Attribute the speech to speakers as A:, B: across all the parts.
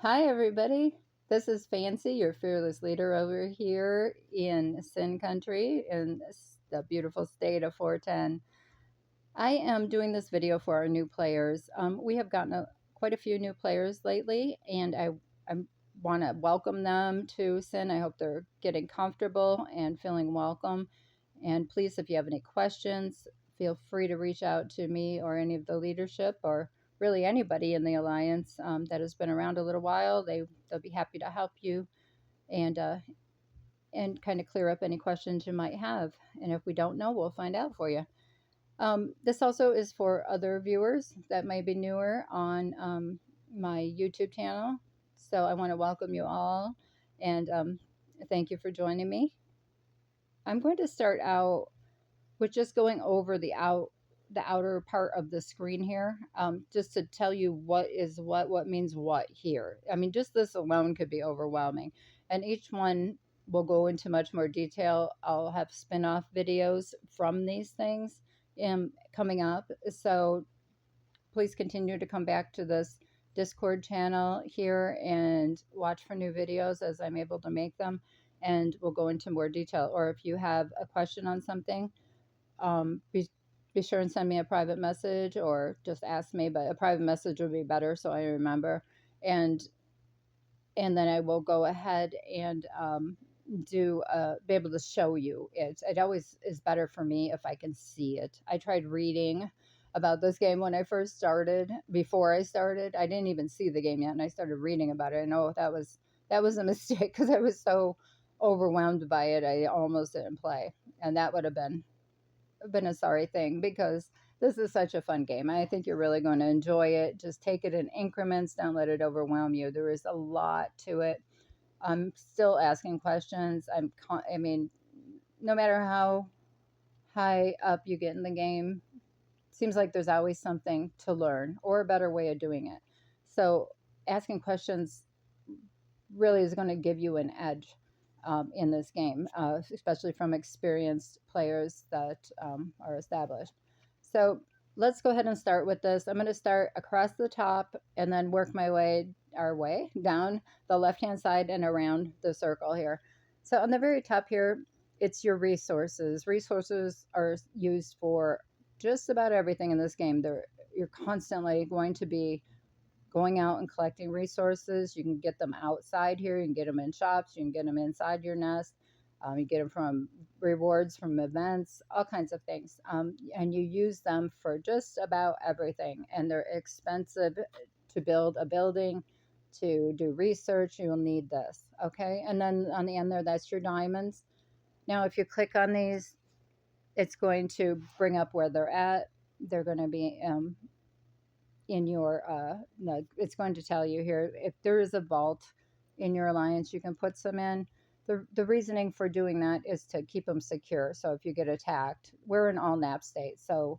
A: Hi, everybody. This is Fancy, your fearless leader over here in Sin Country in the beautiful state of 410. I am doing this video for our new players. We have gotten quite a few new players lately, and I want to welcome them to Sin. I hope they're getting comfortable and feeling welcome. And please, if you have any questions, feel free to reach out to me or any of the leadership or really anybody in the Alliance that has been around a little while. They'll be happy to help you and uh, and kind of clear up any questions you might have. And if we don't know, we'll find out for you. This also is for other viewers that may be newer on my YouTube channel. So I want to welcome you all and thank you for joining me. I'm going to start out with just going over the outer part of the screen here, just to tell you what is what means what here. I mean, just this alone could be overwhelming, and each one will go into much more detail. I'll have spin-off videos from these things coming up, so please continue to come back to this Discord channel here and watch for new videos as I'm able to make them, and we'll go into more detail. Or if you have a question on something, um, be, be sure and send me a private message or just ask me, but a private message would be better so I remember. And and then I will go ahead and be able to show you it. It always is better for me if I can see it. I tried reading about this game when I first started. Before I started, I didn't even see the game yet, and I started reading about it. I know that was a mistake because I was so overwhelmed by it. I almost didn't play, and that would have been a sorry thing because this is such a fun game. I think you're really going to enjoy it. Just take it in increments. Don't let it overwhelm you. There is a lot to it. I'm still asking questions. I mean, no matter how high up you get in the game, seems like there's always something to learn or a better way of doing it. So asking questions really is going to give you an edge in this game, especially from experienced players that are established. So let's go ahead and start with this. I'm going to start across the top and then work our way down the left-hand side and around the circle here. So on the very top here, it's your resources. Resources are used for just about everything in this game. You're constantly going to be going out and collecting resources. You can get them outside here. You can get them in shops. You can get them inside your nest. You get them from rewards from events, all kinds of things. And you use them for just about everything. And they're expensive to build a building, to do research. You'll need this. Okay. And then on the end there, that's your diamonds. Now, if you click on these, it's going to bring up where they're at. They're going to be in your no, it's going to tell you here if there is a vault in your alliance you can put some in. The reasoning for doing that is to keep them secure, so if you get attacked, we're an all nap state, so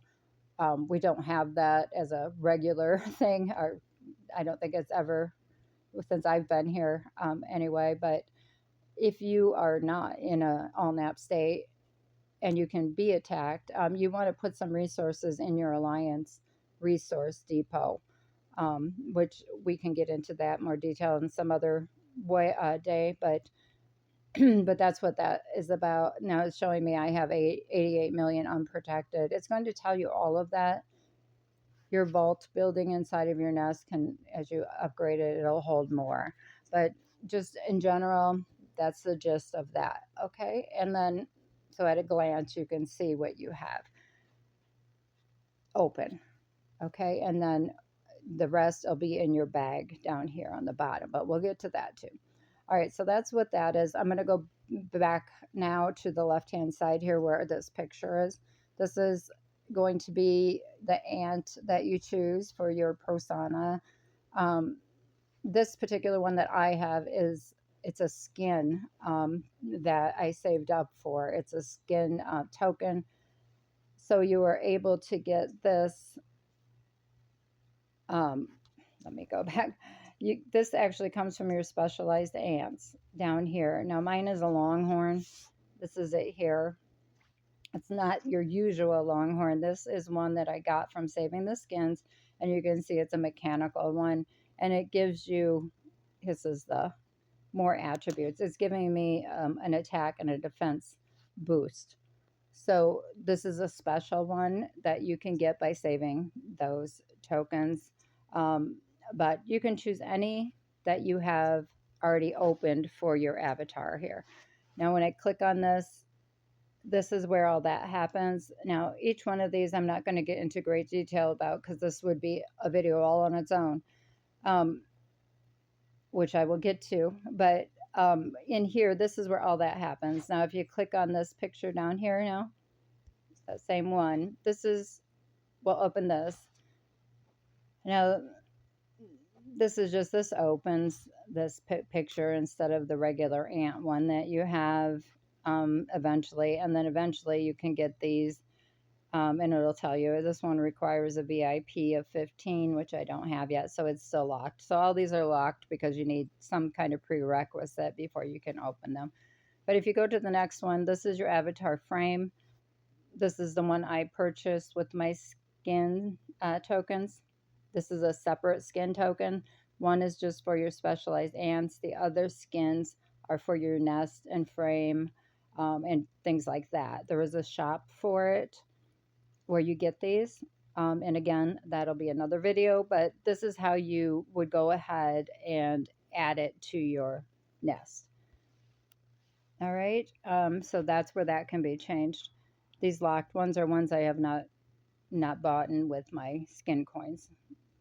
A: we don't have that as a regular thing, or I don't think it's ever since I've been here, anyway. But if you are not in a all nap state and you can be attacked, you want to put some resources in your alliance resource depot, which we can get into that more detail in some other day. But but that's what that is about. Now it's showing me I have 88 million unprotected. It's going to tell you all of that. Your vault building inside of your nest can, as you upgrade it, it'll hold more. But just in general, that's the gist of that. Okay. And then, so at a glance, you can see what you have open. Okay. And then the rest will be in your bag down here on the bottom, but we'll get to that too. All right, so that's what that is. I'm going to go back now to the left-hand side here where this picture is. This is going to be the ant that you choose for your persona. This particular one that I have it's a skin that I saved up for. It's a skin token. So you are able to get this. Um, Let me go back. This actually comes from your specialized ants down here. Now mine is a longhorn. This is it here. It's not your usual longhorn. This is one that I got from saving the skins, and you can see it's a mechanical one, and it gives you this is the more attributes. It's giving me an attack and a defense boost. So this is a special one that you can get by saving those tokens. Um, but you can choose any that you have already opened for your avatar here. Now, when I click on this, this is where all that happens. Now, each one of these I'm not going to get into great detail about because this would be a video all on its own, which I will get to. But in here, this is where all that happens. Now, if you click on this picture down here now, that same one, this is, we'll open this. Now, this is just, this opens this picture instead of the regular ant one that you have eventually. And then eventually you can get these and it'll tell you this one requires a VIP of 15, which I don't have yet, so it's still locked. So all these are locked because you need some kind of prerequisite before you can open them. But if you go to the next one, this is your avatar frame. This is the one I purchased with my skin tokens. This is a separate skin token. One is just for your specialized ants. The other skins are for your nest and frame and things like that. There is a shop for it where you get these. And again, that'll be another video, but this is how you would go ahead and add it to your nest. All right, so that's where that can be changed. These locked ones are ones I have not bought in with my skin coins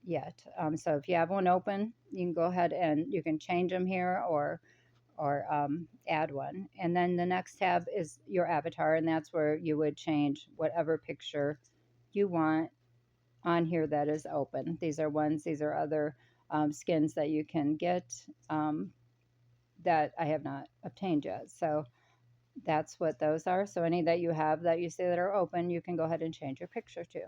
A: yet. So if you have one open, you can go ahead and you can change them here or add one. And then the next tab is your avatar, and that's where you would change whatever picture you want on here that is open. These are ones, these are other skins that you can get that I have not obtained yet. So that's what those are. So any that you have that you see that are open, you can go ahead and change your picture to.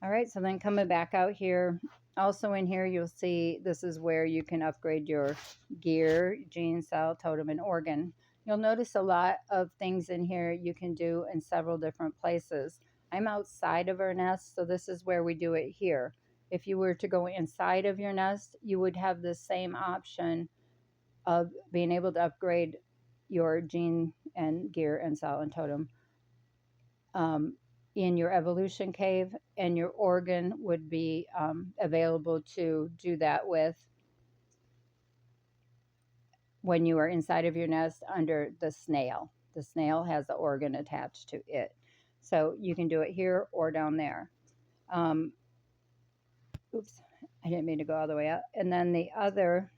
A: All right, so then coming back out here, also in here you'll see this is where you can upgrade your gear, gene, cell, totem, and organ. You'll notice a lot of things in here you can do in several different places. I'm outside of our nest, so this is where we do it here. If you were to go inside of your nest, you would have the same option of being able to upgrade your gene and gear and cell and totem in your evolution cave, and your organ would be available to do that with when you are inside of your nest under the snail. The snail has the organ attached to it. So you can do it here or down there. Oops, I didn't mean to go all the way up. And then the other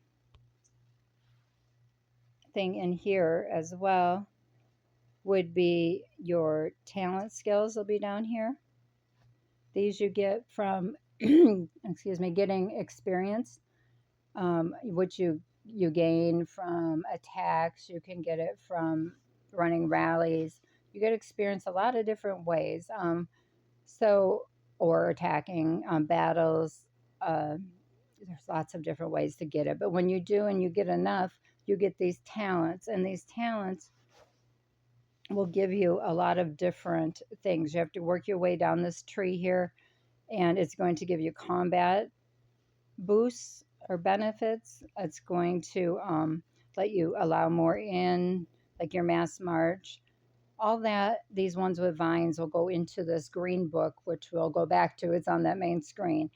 A: thing in here as well would be your talent skills will be down here. These you get from, excuse me, getting experience, which you gain from attacks. You can get it from running rallies. You get experience a lot of different ways. Or attacking battles. There's lots of different ways to get it. But when you do and you get enough, you get these talents. And these talents will give you a lot of different things. You have to work your way down this tree here, and it's going to give you combat boosts or benefits. It's going to let you allow more in, like your mass march. All that, these ones with vines will go into this green book, which we'll go back to. It's on that main screen.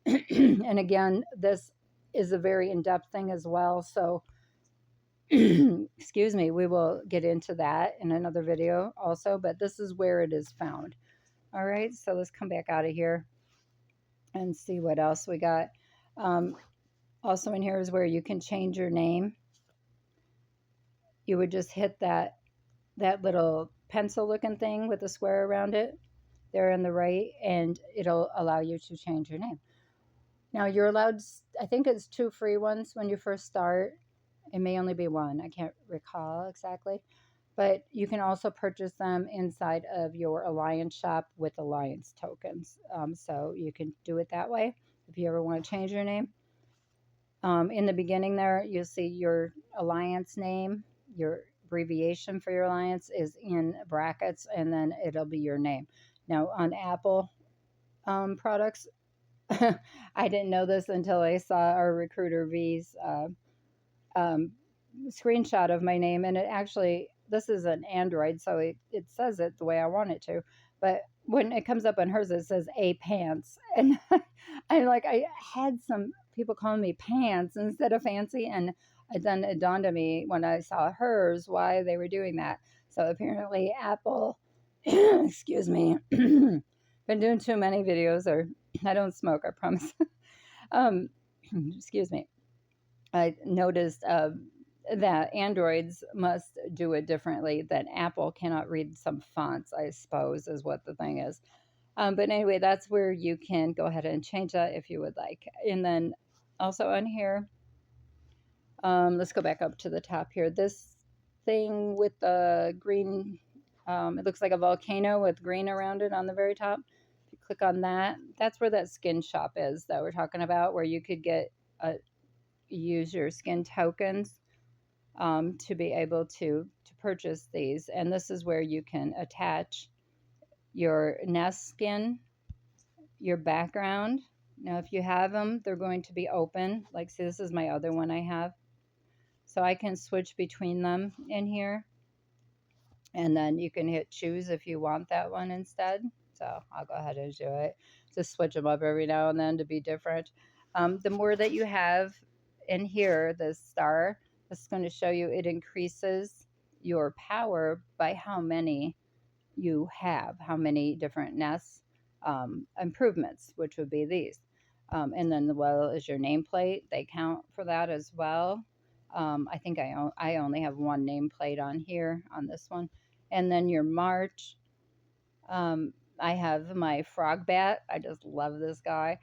A: And again, this is a very in-depth thing as well. So excuse me, we will get into that in another video also, but this is where it is found. All right, so let's come back out of here and see what else we got. Also in here is where you can change your name. You would just hit that little pencil looking thing with a square around it there on the right, and it'll allow you to change your name. Now you're allowed, I think it's 2 free ones when you first start. It may only be 1. I can't recall exactly. But you can also purchase them inside of your Alliance shop with Alliance tokens. So you can do it that way if you ever want to change your name. In the beginning there, you'll see your Alliance name. Your abbreviation for your Alliance is in brackets, and then it'll be your name. Now on Apple products, I didn't know this until I saw our Recruiter V's um, screenshot of my name, and it actually, this is an Android, so it says it the way I want it to. But when it comes up on hers, it says A Pants. And I had some people calling me Pants instead of Fancy. And then it dawned on me when I saw hers why they were doing that. So apparently, Apple, excuse me, been doing too many videos, or I don't smoke, I promise. um, excuse me. I noticed that Androids must do it differently, that Apple cannot read some fonts, I suppose, is what the thing is. But anyway, that's where you can go ahead and change that if you would like. And then also on here, let's go back up to the top here. This thing with the green, it looks like a volcano with green around it on the very top. If you click on that, that's where that skin shop is that we're talking about, where you could get use your skin tokens to be able to purchase these. And this is where you can attach your nest skin, your background. Now, if you have them, they're going to be open. Like, see, this is my other one I have. So I can switch between them in here. And then you can hit choose if you want that one instead. So I'll go ahead and do it. Just switch them up every now and then to be different. The more that you have in here, the star, this is going to show you it increases your power by how many you have, how many different nests improvements, which would be these. And then the well is your nameplate. They count for that as well. I think I only have one nameplate on here on this one. And then your March. I have my frog bat. I just love this guy.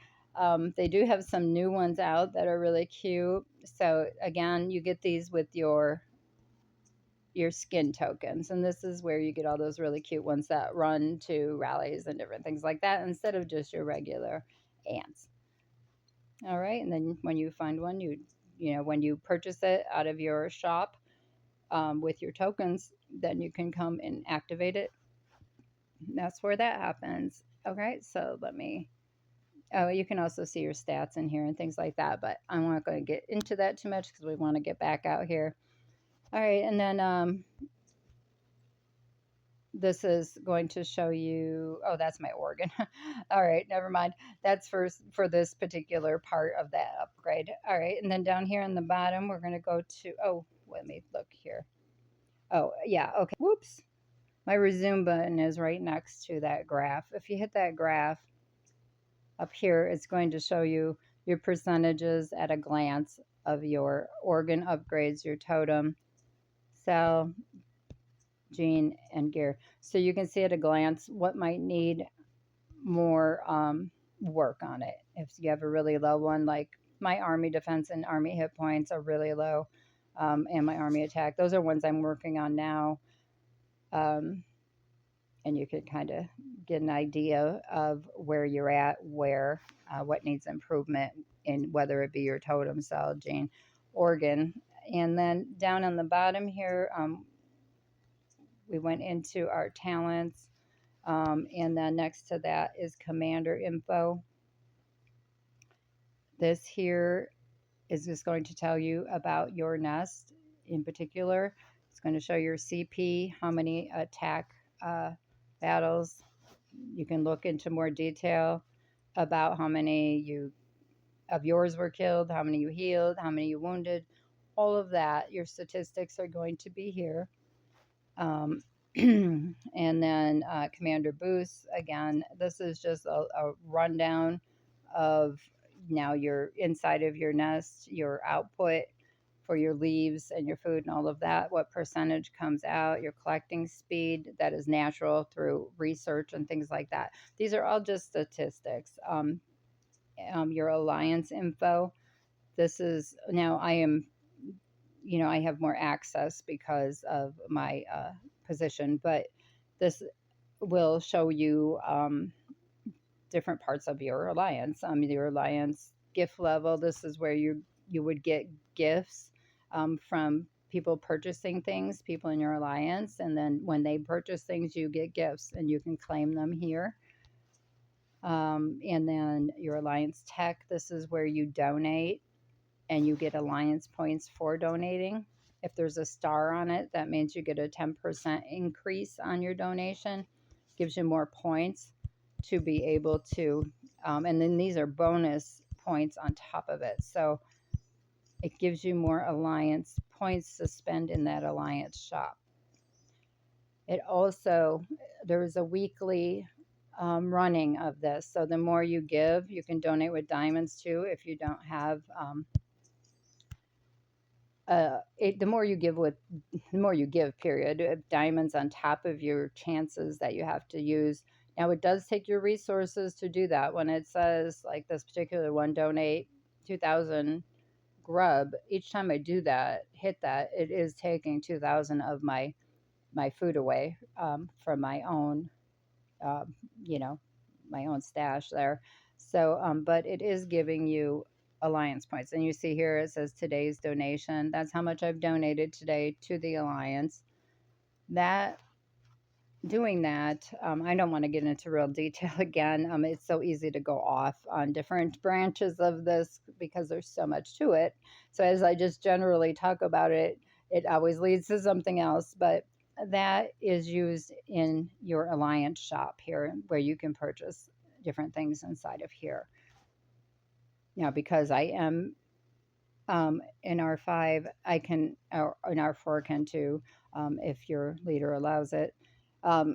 A: They do have some new ones out that are really cute. So again, you get these with your skin tokens, and this is where you get all those really cute ones that run to rallies and different things like that instead of just your regular ants. All right, and then when you find one, when you purchase it out of your shop with your tokens, then you can come and activate it. That's where that happens. Okay, so let me. Oh, you can also see your stats in here and things like that, but I'm not going to get into that too much because we want to get back out here. All right, and then this is going to show you, oh, that's my organ. All right, never mind. That's for this particular part of that upgrade. All right, and then down here in the bottom, we're going to go to, oh, let me look here. Oh, yeah, okay. Whoops. My resume button is right next to that graph. If you hit that graph up here, it's going to show you your percentages at a glance of your organ upgrades, your totem, cell, gene, and gear. So you can see at a glance what might need more work on it. If you have a really low one, like my army defense and army hit points are really low, and my army attack, those are ones I'm working on now. And you can kind of get an idea of where you're at, what needs improvement in whether it be your totem, cell, gene, organ. And then down on the bottom here, we went into our talents. And then next to that is commander info. This here is just going to tell you about your nest in particular. It's going to show your CP, how many attack battles. You can look into more detail about how many of yours were killed, how many you healed, how many you wounded. All of that, your statistics are going to be here. And then Commander Boost, again, this is just a rundown of now your inside of your nest, your output for your leaves and your food and all of that, what percentage comes out, your collecting speed that is natural through research and things like that. These are all just statistics. Your alliance info. This is now I have more access because of my position, but this will show you different parts of your alliance. Your alliance gift level. This is where you would get gifts from people purchasing things, people in your alliance, and then when they purchase things, you get gifts, and you can claim them here. And then your alliance tech. This is where you donate and you get Alliance points for donating. If there's a star on it, that means you get a 10% increase on your donation. Gives you more points to be able to, and then these are bonus points on top of it. So it gives you more Alliance points to spend in that Alliance shop. It also, there's a weekly running of this. So the more you give, you can donate with diamonds too if you don't have the more you give with the more you give period diamonds on top of your chances that you have to use. Now it does take your resources to do that. When it says like this particular one, donate 2,000 grub, each time I do that, hit that, it is taking 2,000 of my food away from my own um, you know my own stash there. So but it is giving you Alliance points. And you see here it says today's donation. That's how much I've donated today to the Alliance. That doing that, I don't want to get into real detail again. It's so easy to go off on different branches of this because there's so much to it. So as I just generally talk about it, it always leads to something else. But that is used in your Alliance shop here, where you can purchase different things inside of here. Now, because I am in R5, I can, or in R4 can too, if your leader allows it.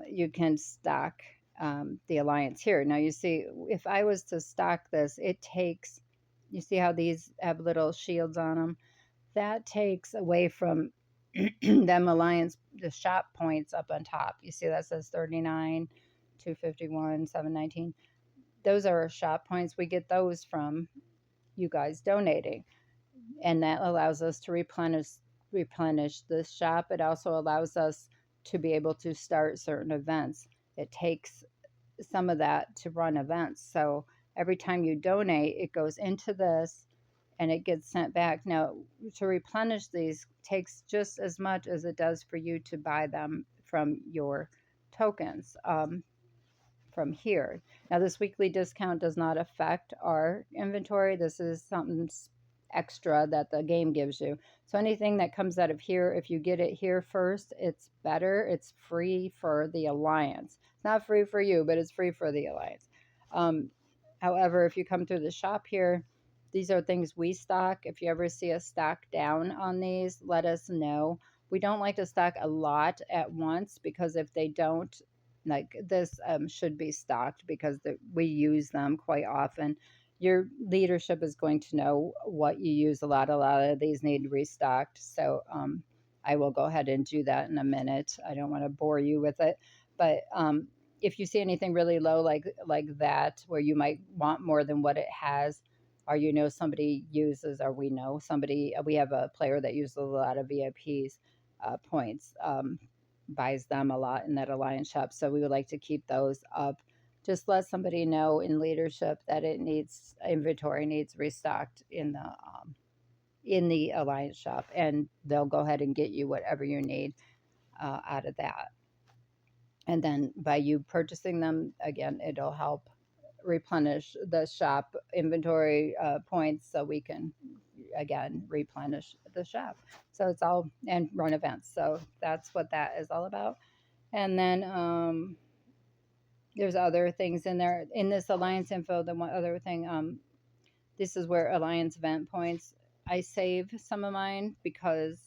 A: You can stock the Alliance here. Now, you see, if I was to stock this, it takes, you see how these have little shields on them? That takes away from them Alliance, the shop points up on top. You see that says 39, 251, 719. Those are our shop points. We get those from you guys donating, and that allows us to replenish the shop. It also allows us to be able to start certain events. It takes some of that to run events. So every time you donate, it goes into this and it gets sent back. Now, to replenish these takes just as much as it does for you to buy them from your tokens from here. Now, this weekly discount does not affect our inventory. This is something extra that the game gives you. So anything that comes out of here, if you get it here first, it's better. It's free for the Alliance. It's not free for you, but it's free for the Alliance. However, if you come through the shop here, these are things we stock. If you ever see us stock down on these, let us know. We don't like to stock a lot at once, because if they don't, like this should be stocked because we use them quite often. Your leadership is going to know what you use a lot. A lot of these need restocked. So I will go ahead and do that in a minute. I don't want to bore you with it. But if you see anything really low like that, where you might want more than what it has, or you know somebody uses, or we know somebody, we have a player that uses a lot of VIPs points, buys them a lot in that Alliance shop. So we would like to keep those up. Just let somebody know in leadership that it needs inventory needs restocked in the Alliance shop, and they'll go ahead and get you whatever you need out of that. And then by you purchasing them, again, it'll help replenish the shop inventory points, so we can again replenish the shop. So it's all, and run events. So that's what that is all about. And then there's other things in there in this Alliance info. The one other thing, this is where Alliance event points, I save some of mine because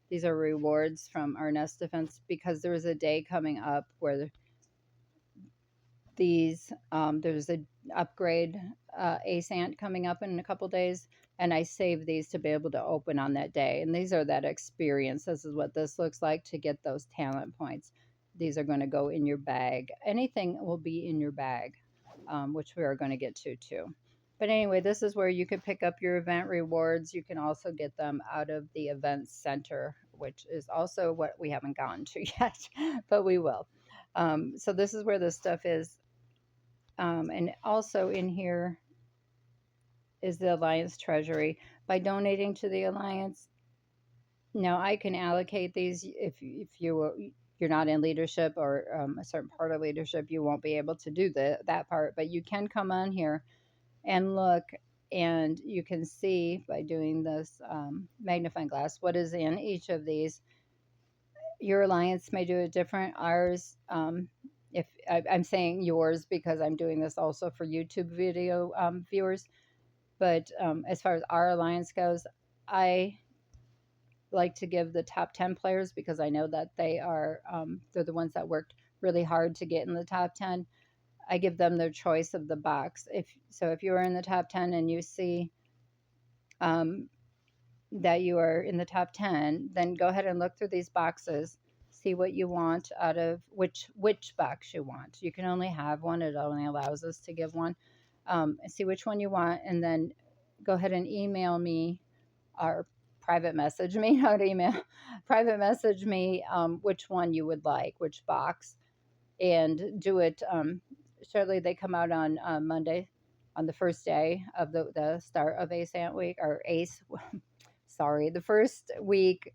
A: these are rewards from our Nest Defense, because there is a day coming up where these there's a upgrade ASANT coming up in a couple days, and I save these to be able to open on that day. And these are that experience. This is what this looks like to get those talent points. These are going to go in your bag. Anything will be in your bag, which we are going to get to too. But anyway, this is where you can pick up your event rewards. You can also get them out of the event center, which is also what we haven't gotten to yet, but we will. So this is where this stuff is. And also in here is the Alliance Treasury. By donating to the Alliance, now I can allocate these. If you're not in leadership, or a certain part of leadership, you won't be able to do that part. But you can come on here and look and you can see by doing this magnifying glass what is in each of these. Your alliance may do it different. Ours, if I'm saying yours because I'm doing this also for YouTube video viewers, but as far as our alliance goes, I like to give the top 10 players because I know that they're the ones that worked really hard to get in the top 10. I give them their choice of the box. If you are in the top 10 and you see um, that you are in the top 10, then go ahead and look through these boxes, see what you want out of which box you want. You can only have one. It only allows us to give one. See which one you want, and then go ahead and email me or private message me, not email, private message me which one you would like, which box, and do it. Shortly, they come out on Monday, on the first day of the start of ACE Ant Week, or ACE, sorry, the first week,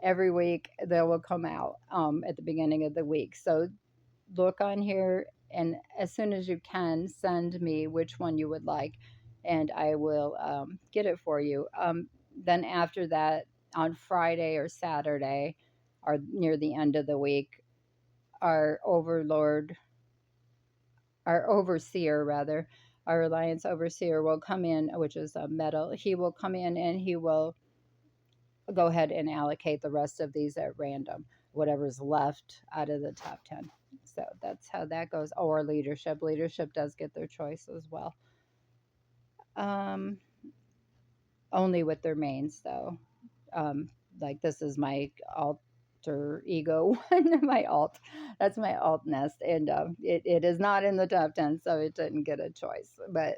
A: every week, they will come out at the beginning of the week. So look on here, and as soon as you can, send me which one you would like, and I will get it for you. Then after that, on Friday or Saturday, or near the end of the week, our overlord, our overseer rather, our alliance overseer will come in, which is a metal. He will come in and he will go ahead and allocate the rest of these at random, whatever's left out of the top 10. So that's how that goes. Or leadership. Leadership does get their choice as well. Um, Only with their mains, though. Like this is my alter ego one, my alt. That's my alt nest. And it is not in the top 10, so it didn't get a choice. But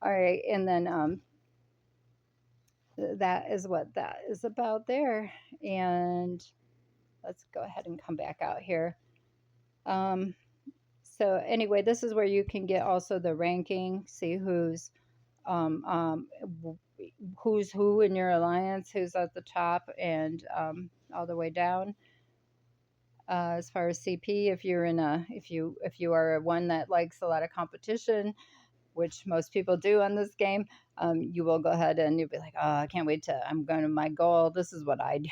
A: all right. And then that is what that is about there. And let's go ahead and come back out here. Um, so anyway, this is where you can get also the ranking, see um, um, who's who in your alliance, who's at the top, and all the way down. As far as CP, if you are one that likes a lot of competition, which most people do on this game, you will go ahead and you'll be like, oh, I can't wait I'm going to my goal. This is what I do.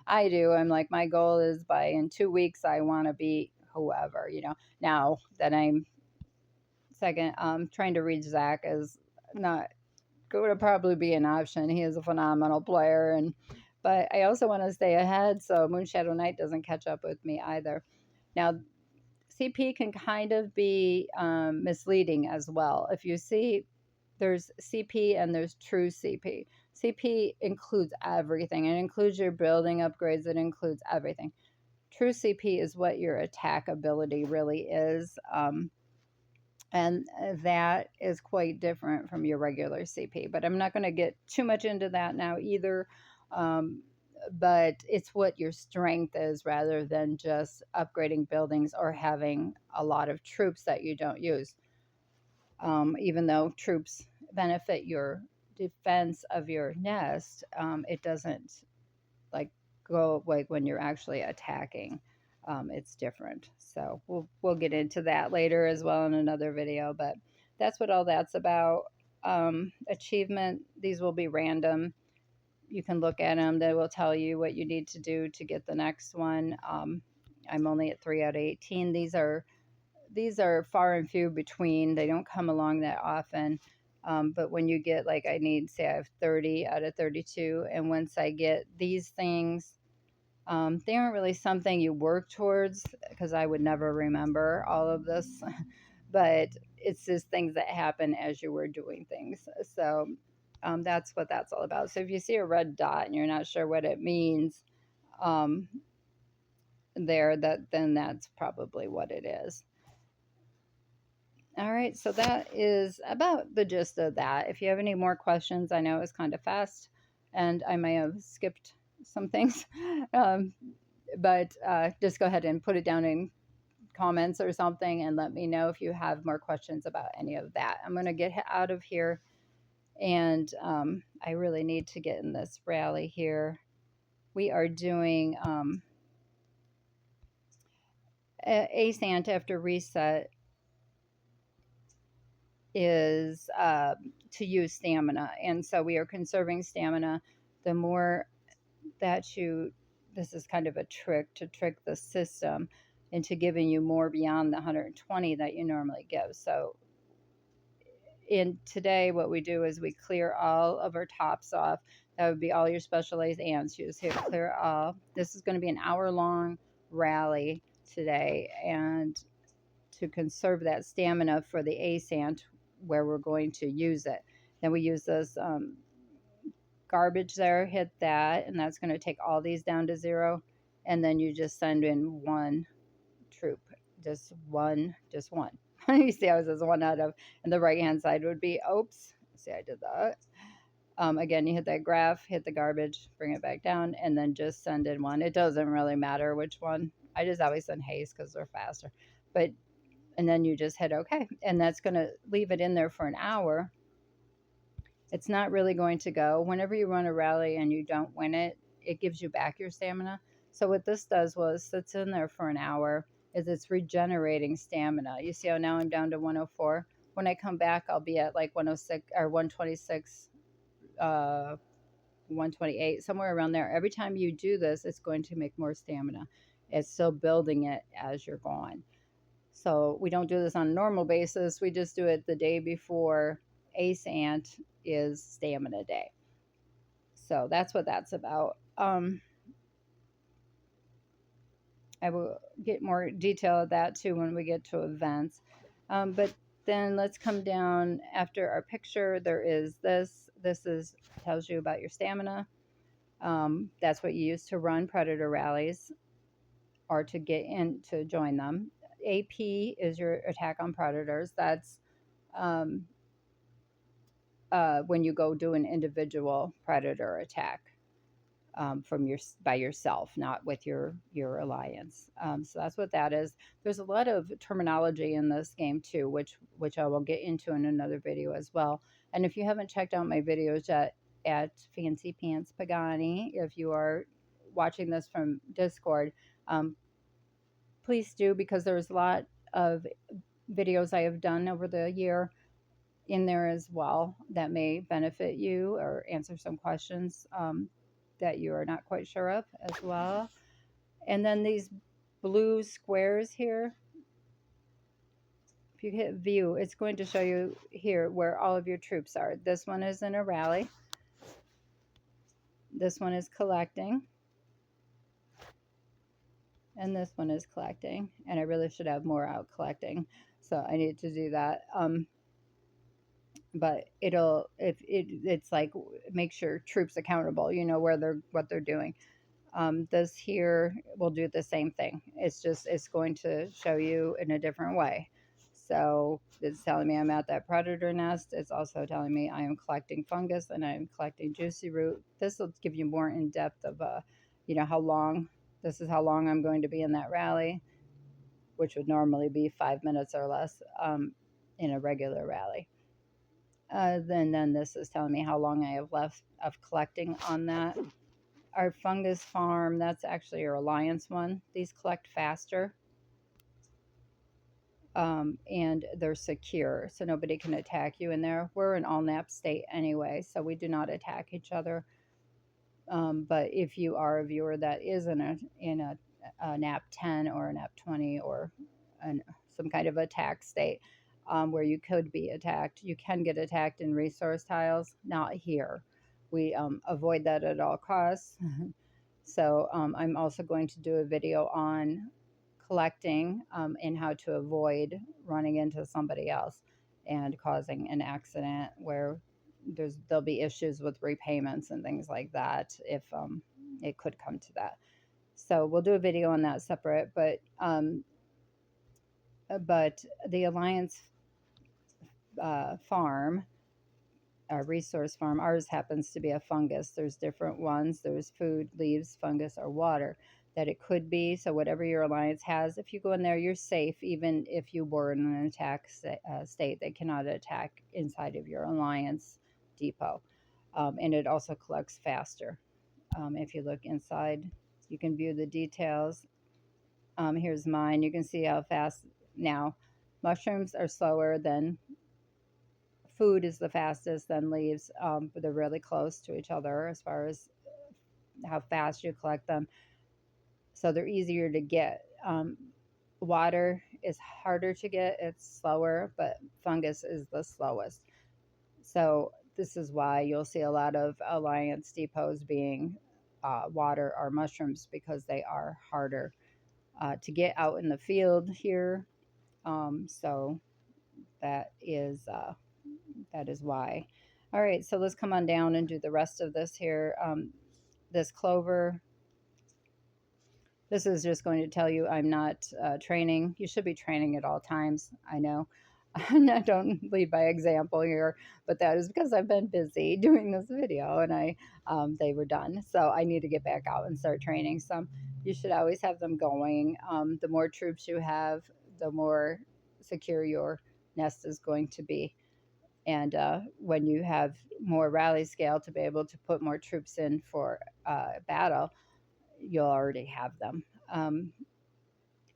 A: I do. I'm like, my goal is in 2 weeks, I want to beat whoever, Now that I'm second, trying to reach Zach is not going to probably be an option. He is a phenomenal player. But I also want to stay ahead so Moonshadow Knight doesn't catch up with me either. Now, CP can kind of be misleading as well. If you see, there's CP and there's true CP. CP includes everything. It includes your building upgrades. It includes everything. True CP is what your attack ability really is. And that is quite different from your regular CP. But I'm not going to get too much into that now either. But it's what your strength is rather than just upgrading buildings or having a lot of troops that you don't use. Even though troops benefit your defense of your nest, it doesn't like go like when you're actually attacking. It's different. So we'll get into that later as well in another video. But that's what all that's about. Achievement. These will be random. You can look at them. They will tell you what you need to do to get the next one. I'm only at 3 out of 18. These are far and few between. They don't come along that often. But when you get like I have 30 out of 32, and once I get these things, they aren't really something you work towards because I would never remember all of this, but it's just things that happen as you were doing things. So that's what that's all about. So if you see a red dot and you're not sure what it means, then that's probably what it is. All right, so that is about the gist of that. If you have any more questions, I know it was kind of fast and I may have skipped some things, but just go ahead and put it down in comments or something and let me know if you have more questions about any of that. I'm going to get out of here, and I really need to get in this rally here. We are doing ACE Ant after reset is to use stamina. And so we are conserving stamina. The more that you, this is kind of a trick to trick the system into giving you more beyond the 120 that you normally give. So in today, what we do is we clear all of our tops off. That would be all your specialized ants. You just hit clear all. This is going to be an hour-long rally today, and to conserve that stamina for the ace ant where we're going to use it. Then we use this garbage there, hit that, and that's going to take all these down to 0. And then you just send in one troop, just one. You see how it says 1 out of, and the right hand side would be, oops, see I did that. Again, you hit that graph, hit the garbage, bring it back down, and then just send in one. It doesn't really matter which one. I just always send haste because they're faster. But, and then you just hit OK. And that's going to leave it in there for an hour. It's not really going to go. Whenever you run a rally and you don't win it, it gives you back your stamina. So what this does was sits in there for an hour is it's regenerating stamina. You see how now I'm down to 104? When I come back, I'll be at like 106 or 126, 128, somewhere around there. Every time you do this, it's going to make more stamina. It's still building it as you're going. So we don't do this on a normal basis. We just do it the day before Ace Ant is Stamina Day. So that's what that's about. I will get more detail of that too when we get to events. But then let's come down after our picture. There is this. This is tells you about your stamina. That's what you use to run predator rallies or to get in to join them. AP is your attack on predators. That's when you go do an individual predator attack from by yourself, not with your alliance. So that's what that is. There's a lot of terminology in this game too, which I will get into in another video as well. And if you haven't checked out my videos yet at Fancy Pants Pagani, if you are watching this from Discord, please do, because there's a lot of videos I have done over the year in there as well that may benefit you or answer some questions that you are not quite sure of as well. And then these blue squares here, if you hit view, it's going to show you here where all of your troops are. This one is in a rally. This one is collecting. And this one is collecting. And I really should have more out collecting. So I need to do that. But it's like makes your troops accountable, you know, what they're doing. This here will do the same thing. It's going to show you in a different way. So it's telling me I'm at that predator nest. It's also telling me I am collecting fungus and I'm collecting juicy root. This will give you more in depth of you know, how long. This is how long I'm going to be in that rally, which would normally be 5 minutes or less in a regular rally. Then this is telling me how long I have left of collecting on that. Our fungus farm, that's actually our alliance one. These collect faster. And they're secure, so nobody can attack you in there. We're an all nap state anyway, so we do not attack each other. But if you are a viewer that is in a nap 10 or a nap 20 or some kind of attack state, where you could be attacked. You can get attacked in resource tiles, not here. We avoid that at all costs. So I'm also going to do a video on collecting and how to avoid running into somebody else and causing an accident where there'll be issues with repayments and things like that if it could come to that. So we'll do a video on that separate, but the Alliance farm, our resource farm, ours happens to be a fungus. There's different ones. There's food, leaves, fungus, or water that it could be. So whatever your alliance has, if you go in there, you're safe. Even if you were in an attack state, they cannot attack inside of your alliance depot. And it also collects faster. If you look inside, you can view the details. Here's mine. You can see how fast now. Mushrooms are slower than food is the fastest, then leaves, but they're really close to each other as far as how fast you collect them. So they're easier to get. Water is harder to get, it's slower, but fungus is the slowest. So this is why you'll see a lot of alliance depots being water or mushrooms, because they are harder to get out in the field here. So that is uh, that is why. All right, so let's come on down and do the rest of this here. This clover, this is just going to tell you I'm not training. You should be training at all times. I know. I don't lead by example here, but that is because I've been busy doing this video, and they were done. So I need to get back out and start training some. You should always have them going. The more troops you have, the more secure your nest is going to be. And when you have more rally scale to be able to put more troops in for battle, you'll already have them.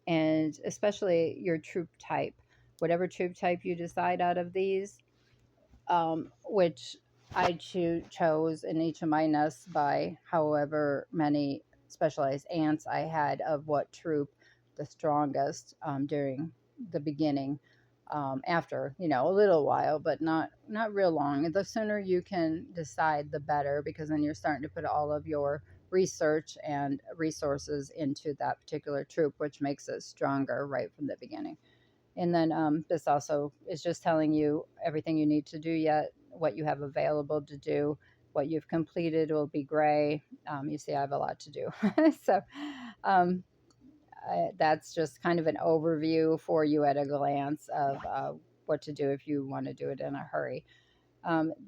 A: And especially your troop type, whatever troop type you decide out of these, which I chose in each of my nests by however many specialized ants I had of what troop the strongest during the beginning. After a little while, but not real long. The sooner you can decide, the better, because then you're starting to put all of your research and resources into that particular troop, which makes it stronger right from the beginning. And then this also is just telling you everything you need to do yet, what you have available to do. What you've completed will be gray. You see, I have a lot to do. So um, that's just kind of an overview for you at a glance of what to do if you want to do it in a hurry.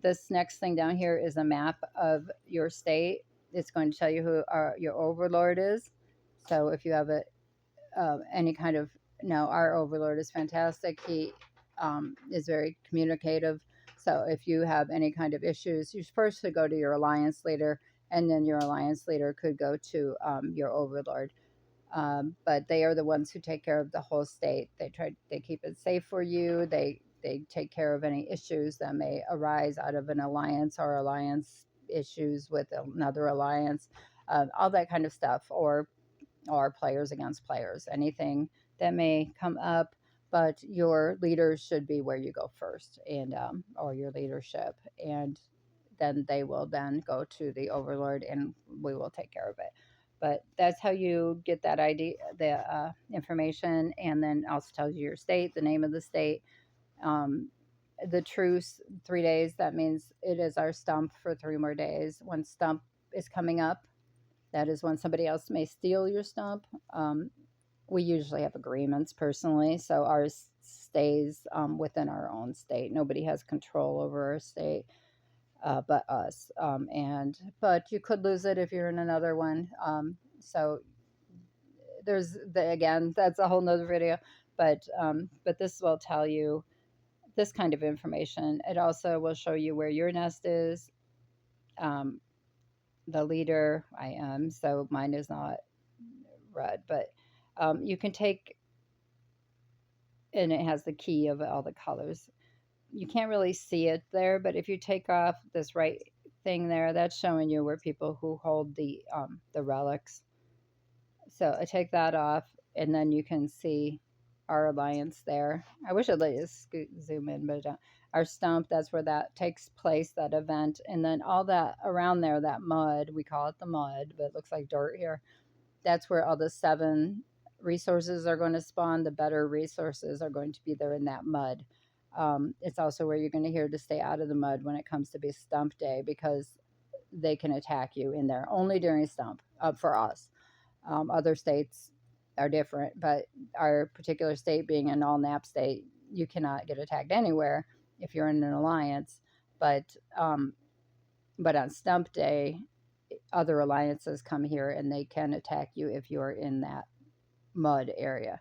A: This next thing down here is a map of your state. It's going to tell you who your overlord is. So if you have any kind of, no, our overlord is fantastic. He is very communicative. So if you have any kind of issues, you first should go to your alliance leader, and then your alliance leader could go to your overlord. But they are the ones who take care of the whole state. They keep it safe for you. They take care of any issues that may arise out of an alliance, or alliance issues with another alliance, all that kind of stuff, or players against players, anything that may come up. But your leaders should be where you go first, and or your leadership, and then they will then go to the overlord, and we will take care of it. But that's how you get that ID, the information, and then also tells you your state, the name of the state, um, the truce, 3 days. That means it is our stump for 3 more days. When stump is coming up, that is when somebody else may steal your stump. We usually have agreements personally, so ours stays within our own state. Nobody has control over our state but us. But you could lose it if you're in another one. So again, that's a whole nother video. But this will tell you this kind of information. It also will show you where your nest is. The leader I am, so mine is not red, but you can take, and it has the key of all the colors. You can't really see it there, but if you take off this right thing there, that's showing you where people who hold the relics. So I take that off, and then you can see our alliance there. I wish I'd let you zoom in, but I don't. Our stump, that's where that takes place, that event. And then all that around there, that mud, we call it the mud, but it looks like dirt here. That's where all the 7 resources are going to spawn. The better resources are going to be there in that mud. It's also where you're going to hear to stay out of the mud when it comes to be stump day, because they can attack you in there only during stump for us. Other states are different, but our particular state being an all nap state, you cannot get attacked anywhere if you're in an alliance. But on stump day, other alliances come here and they can attack you if you're in that mud area.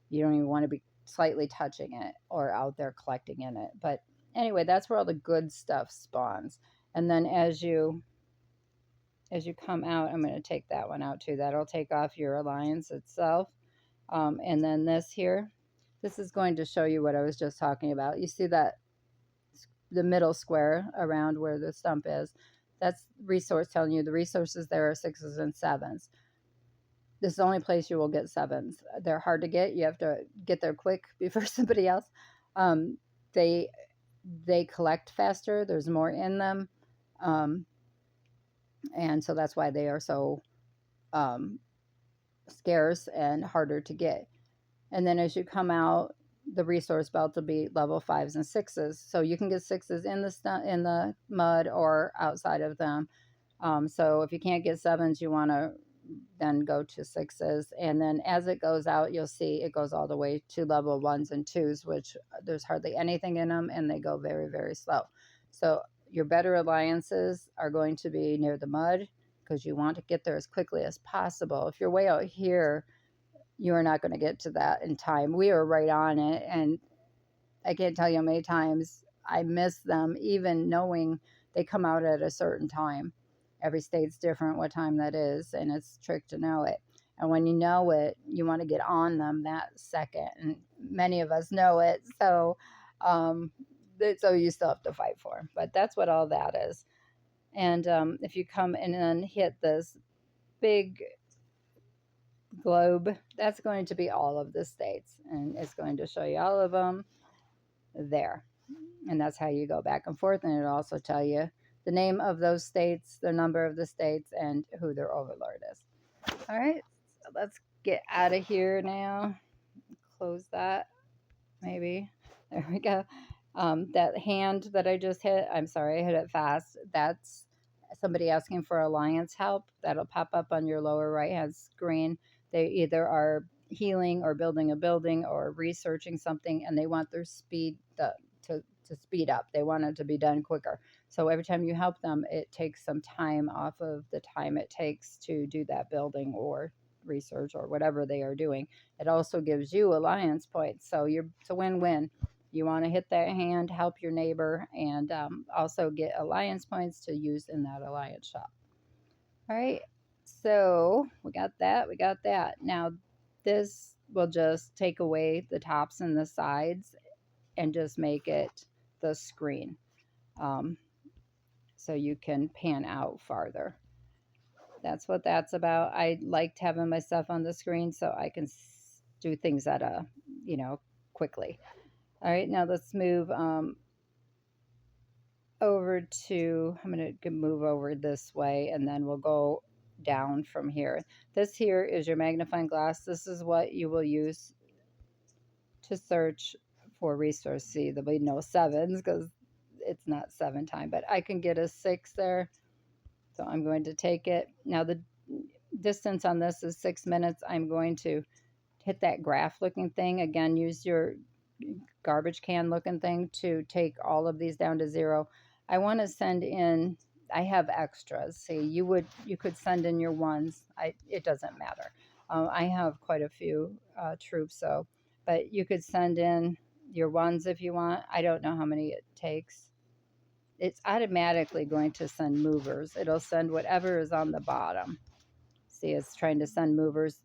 A: You don't even want to be slightly touching it or out there collecting in it. But anyway, that's where all the good stuff spawns. And then as you come out, I'm going to take that one out too. That'll take off your alliance itself. And then this here, this is going to show you what I was just talking about. You see that the middle square around where the stump is. That's resource telling you the resources there are sixes and sevens. This is the only place you will get sevens. They're hard to get. You have to get there quick before somebody else. Um, they they collect faster. There's more in them, um, and so that's why they are so um, scarce and harder to get. And then as you come out, the resource belt will be level fives and sixes. So you can get sixes in the mud or outside of them. So if you can't get sevens, you want to then go to sixes. And then as it goes out, you'll see it goes all the way to level ones and twos, which there's hardly anything in them and they go very, very slow. So your better alliances are going to be near the mud because you want to get there as quickly as possible. If you're way out here, you are not going to get to that in time. We are right on it. And I can't tell you how many times I miss them, even knowing they come out at a certain time. Every state's different what time that is, and it's a trick to know it. And when you know it, you want to get on them that second. And many of us know it. Um, so you still have to fight for them. But that's what all that is. And if you come in and hit this big globe, that's going to be all of the states. And it's going to show you all of them there. And that's how you go back and forth. And it'll also tell you the name of those states, the number of the states, and who their overlord is. All right, so let's get out of here now. Close that, maybe. There we go. That hand that I just hit, I'm sorry, I hit it fast. That's somebody asking for alliance help. That'll pop up on your lower right hand screen. They either are healing or building a building or researching something, and they want their speed to speed up. They want it to be done quicker. So every time you help them, it takes some time off of the time it takes to do that building or research or whatever they are doing. It also gives you alliance points. So it's a win-win. You want to hit that hand, help your neighbor, and also get alliance points to use in that alliance shop. All right. So we got that. We got that. Now, this will just take away the tops and the sides and just make it the screen. So you can pan out farther. That's what that's about. I liked having my stuff on the screen so I can do things at quickly. All right, now let's move over to, I'm going to move over this way and then we'll go down from here. This here is your magnifying glass. This is what you will use to search for resource. See, there'll be no sevens because it's not 7 time, but I can get a 6 there. So I'm going to take it. Now the distance on this is 6 minutes. I'm going to hit that graph looking thing. Again, use your garbage can looking thing to take all of these down to 0. I want to send in, I have extras. See, you could send in your ones. It doesn't matter. I have quite a few troops, but you could send in your ones if you want. I don't know how many it takes. It's automatically going to send movers. It'll send whatever is on the bottom. See, it's trying to send movers.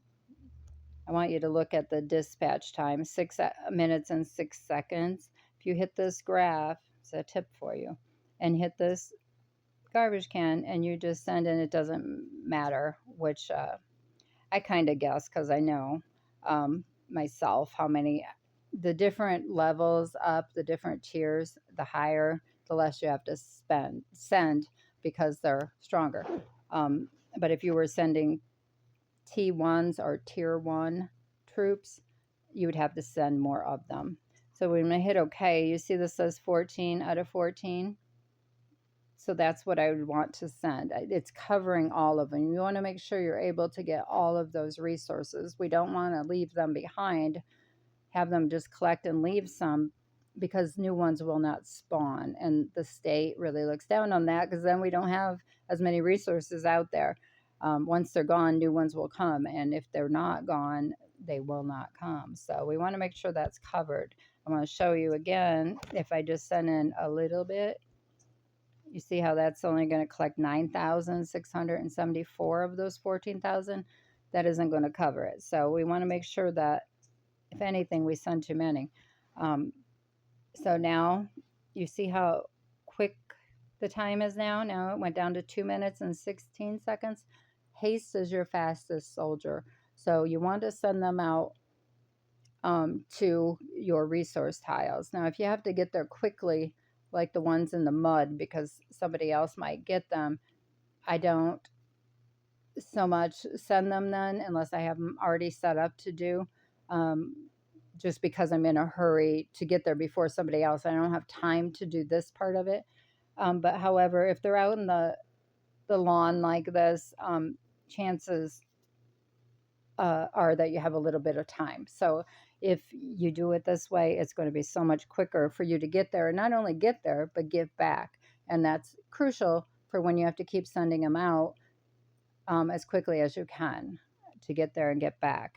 A: I want you to look at the dispatch time, 6 minutes and 6 seconds. If you hit this graph, it's a tip for you, and hit this garbage can, and you just send in, it doesn't matter which, I kind of guess because I know myself how many, the different levels up, the different tiers, the higher, the less you have to send because they're stronger. But if you were sending T1s or tier 1 troops, you would have to send more of them. So when I hit OK, you see this says 14 out of 14. So that's what I would want to send. It's covering all of them. You want to make sure you're able to get all of those resources. We don't want to leave them behind, have them just collect and leave some because new ones will not spawn. And the state really looks down on that because then we don't have as many resources out there. Once they're gone, new ones will come. And if they're not gone, they will not come. So we want to make sure that's covered. I want to show you again, if I just send in a little bit, you see how that's only going to collect 9,674 of those 14,000? That isn't going to cover it. So we want to make sure that, if anything, we send too many. So now You see how quick the time is now? Now it went down to 2 minutes and 16 seconds. Haste is your fastest soldier. So you want to send them out to your resource tiles. Now, if you have to get there quickly, like the ones in the mud, because somebody else might get them, I don't so much send them then unless I have them already set up to do. Um, just because I'm in a hurry to get there before somebody else. I don't have time to do this part of it. But however, if they're out in the lawn like this, chances are that you have a little bit of time. So if you do it this way, it's going to be so much quicker for you to get there and not only get there, but give back. And that's crucial for when you have to keep sending them out as quickly as you can to get there and get back.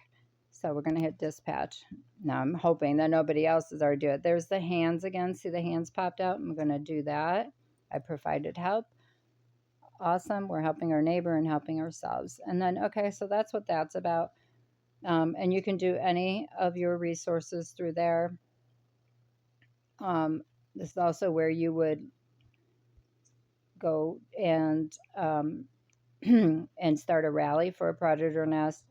A: So we're going to hit dispatch. Now I'm hoping that nobody else is already doing it. There's the hands again. See the hands popped out? I'm going to do that. I provided help. Awesome. We're helping our neighbor and helping ourselves. And then, okay, so that's what that's about. And you can do any of your resources through there. This is also where you would go and and start a rally for a predator nest.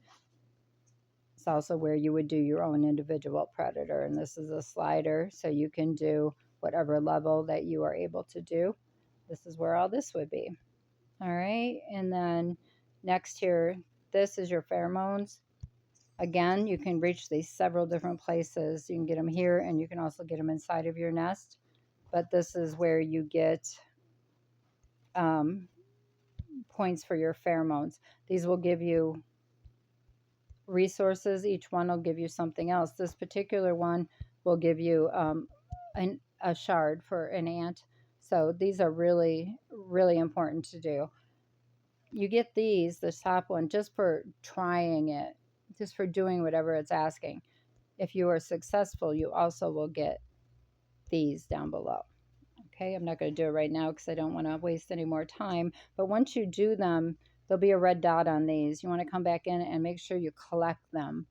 A: It's also where you would do your own individual predator. And this is a slider, so you can do whatever level that you are able to do. This is where all this would be. All right. And then next here, this is your pheromones. Again, you can reach these several different places. You can get them here, and you can also get them inside of your nest. But this is where you get points for your pheromones. These will give you resources. Each one will give you something else. This particular one will give you a shard for an ant. So these are really, really important to do. You get these, the top one, just for trying it, just for doing whatever it's asking. If you are successful, you also will get these down below. Okay, I'm not going to do it right now because I don't want to waste any more time. But once you do them, there'll be a red dot on these. You want to come back in and make sure you collect them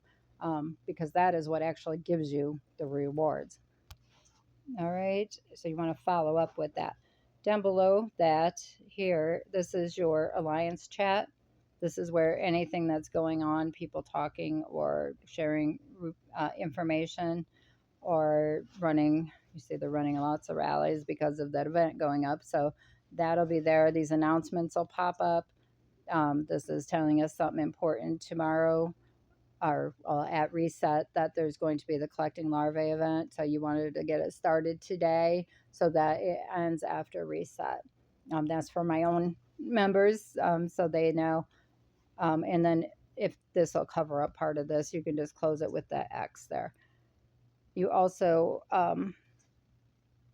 A: because that is what actually gives you the rewards. All right, so you want to follow up with that. Down below that, here, this is your alliance chat. This is where anything that's going on, people talking or sharing information or running. You see, they're running lots of rallies because of that event going up. So that'll be there. These announcements will pop up. This is telling us something important tomorrow or at reset that there's going to be the collecting larvae event. So you wanted to get it started today so that it ends after reset. That's for my own members so they know. And then if this will cover up part of this, you can just close it with the X there. You also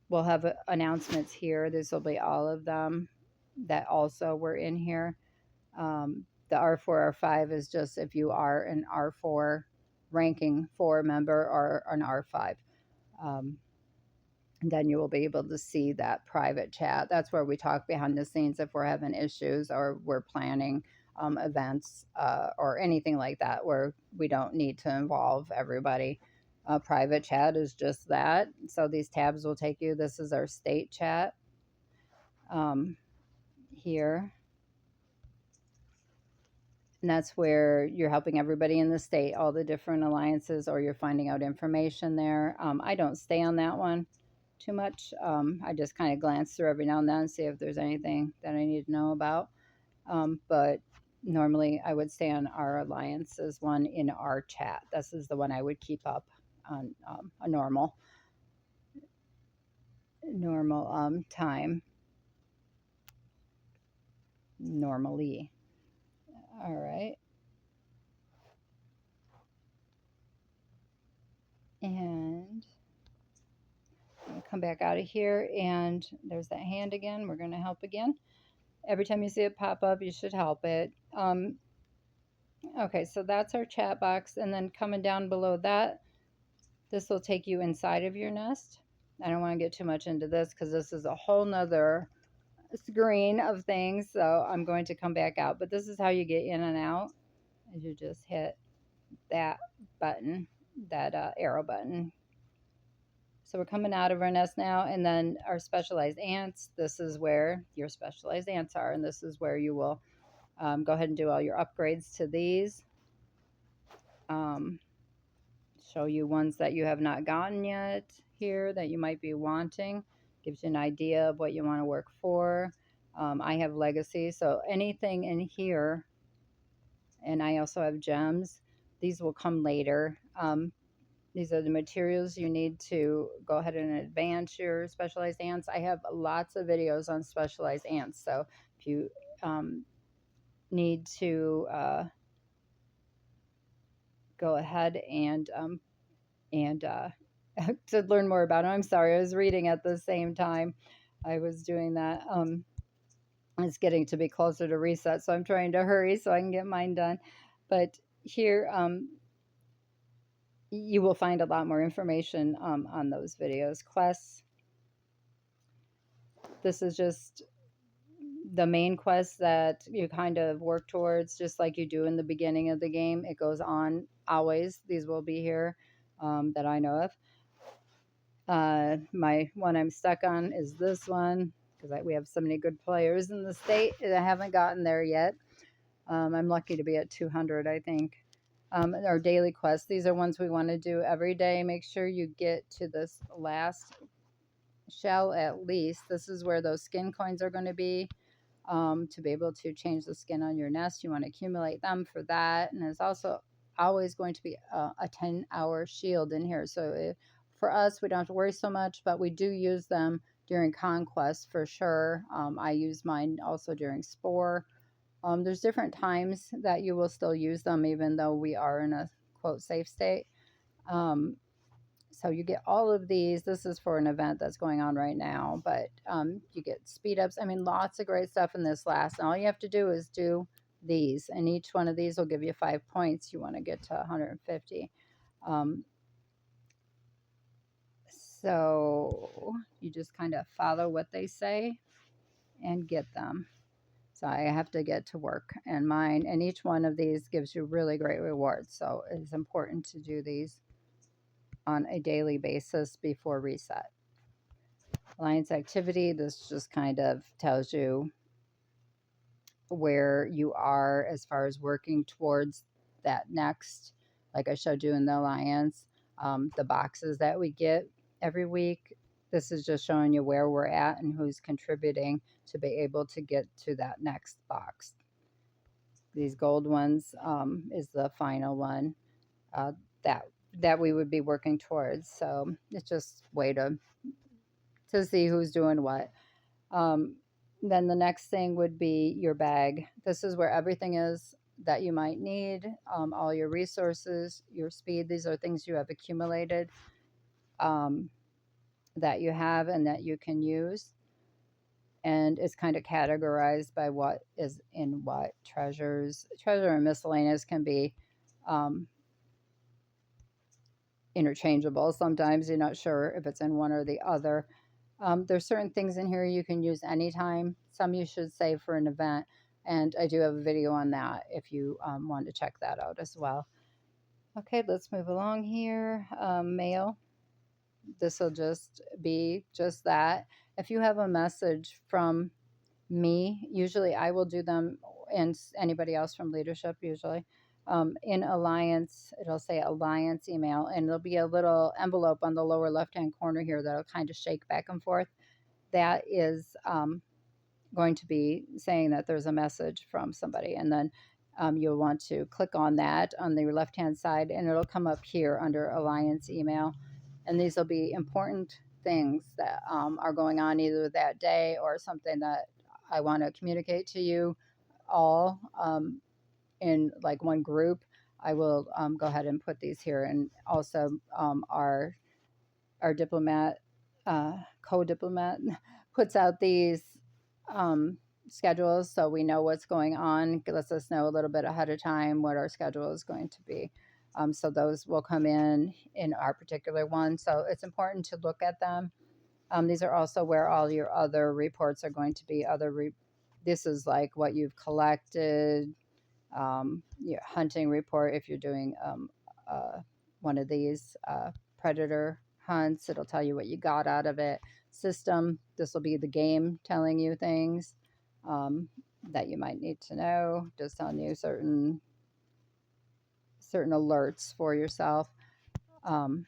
A: will have announcements here. This will be all of them that also were in here. The R4, R5 is just if you are an R4 ranking 4 member or an R5. Then you will be able to see that private chat. That's where we talk behind the scenes if we're having issues or we're planning events or anything like that where we don't need to involve everybody. Private chat is just that. So these tabs will take you. This is our state chat here. And that's where you're helping everybody in the state, all the different alliances, or you're finding out information there. I don't stay on that one too much. I just kind of glance through every now and then, see if there's anything that I need to know about. But normally I would stay on our alliances one in our chat. This is the one I would keep up on a normal time. Normally. All right. And come back out of here, and there's that hand again. We're going to help again. Every time you see it pop up, you should help it. Okay, so that's our chat box. And then coming down below that, this will take you inside of your nest. I don't want to get too much into this because this is a whole nother screen of things. So I'm going to come back out. But this is how you get in and out. Is you just hit that button, that arrow button. So we're coming out of our nest now, and then our specialized ants. This is where your specialized ants are, and this is where you will go ahead and do all your upgrades to these. Um, Show you ones that you have not gotten yet here that you might be wanting. Gives you an idea of what you want to work for. I have legacy, so anything in here, and I also have gems. These will come later. These are the materials you need to go ahead and advance your specialized ants. I have lots of videos on specialized ants, so if you need to go ahead and to learn more about them. I'm sorry, I was reading at the same time I was doing that. It's getting to be closer to reset, so I'm trying to hurry so I can get mine done. But here, you will find a lot more information on those videos. Quests. This is just the main quest that you kind of work towards, just like you do in the beginning of the game. It goes on always. These will be here that I know of. My one I'm stuck on is this one because we have so many good players in the state. I haven't gotten there yet. I'm lucky to be at 200, I think. Our daily quests, these are ones we want to do every day. Make sure you get to this last shell at least. This is where those skin coins are going to be. To be able to change the skin on your nest, you want to accumulate them for that. And there's also always going to be a 10-hour shield in here. So for us, we don't have to worry so much, but we do use them during conquest for sure. I use mine also during spore. There's different times that you will still use them, even though we are in a quote safe state. So you get all of these. This is for an event that's going on right now, but you get speed ups. I mean, lots of great stuff in this last. And all you have to do is do these, and each one of these will give you 5 points. You want to get to 150. So you just kind of follow what they say and get them. So I have to get to work and mine, and each one of these gives you really great rewards. So it's important to do these on a daily basis before reset. Alliance activity, this just kind of tells you where you are as far as working towards that next, like I showed you in the alliance, the boxes that we get every week. This is just showing you where we're at and who's contributing to be able to get to that next box. These gold ones is the final one uh, that we would be working towards. So it's just a way to see who's doing what. Then the next thing would be your bag. This is where everything is that you might need, all your resources, your speed. These are things you have accumulated that you have and that you can use. And it's kind of categorized by what is in what. Treasure and miscellaneous can be interchangeable. Sometimes you're not sure if it's in one or the other. There's certain things in here you can use anytime. Some you should save for an event. And I do have a video on that if you want to check that out as well. Okay, let's move along here. Mail. This will just be just that. If you have a message from me, usually I will do them, and anybody else from leadership usually. In Alliance, it'll say Alliance email, and there'll be a little envelope on the lower left-hand corner here that'll kind of shake back and forth. That is going to be saying that there's a message from somebody, and then you'll want to click on that on the left-hand side, and it'll come up here under Alliance email, and these will be important things that are going on either that day or something that I want to communicate to you all in like one group. I will go ahead and put these here, and also our diplomat, co-diplomat, puts out these schedules so we know what's going on. It lets us know a little bit ahead of time what our schedule is going to be. So those will come in our particular one. So it's important to look at them. These are also where all your other reports are going to be. This is like what you've collected, your hunting report if you're doing one of these predator hunts. It'll tell you what you got out of it. System, this will be the game telling you things that you might need to know, just telling you certain alerts for yourself. Um,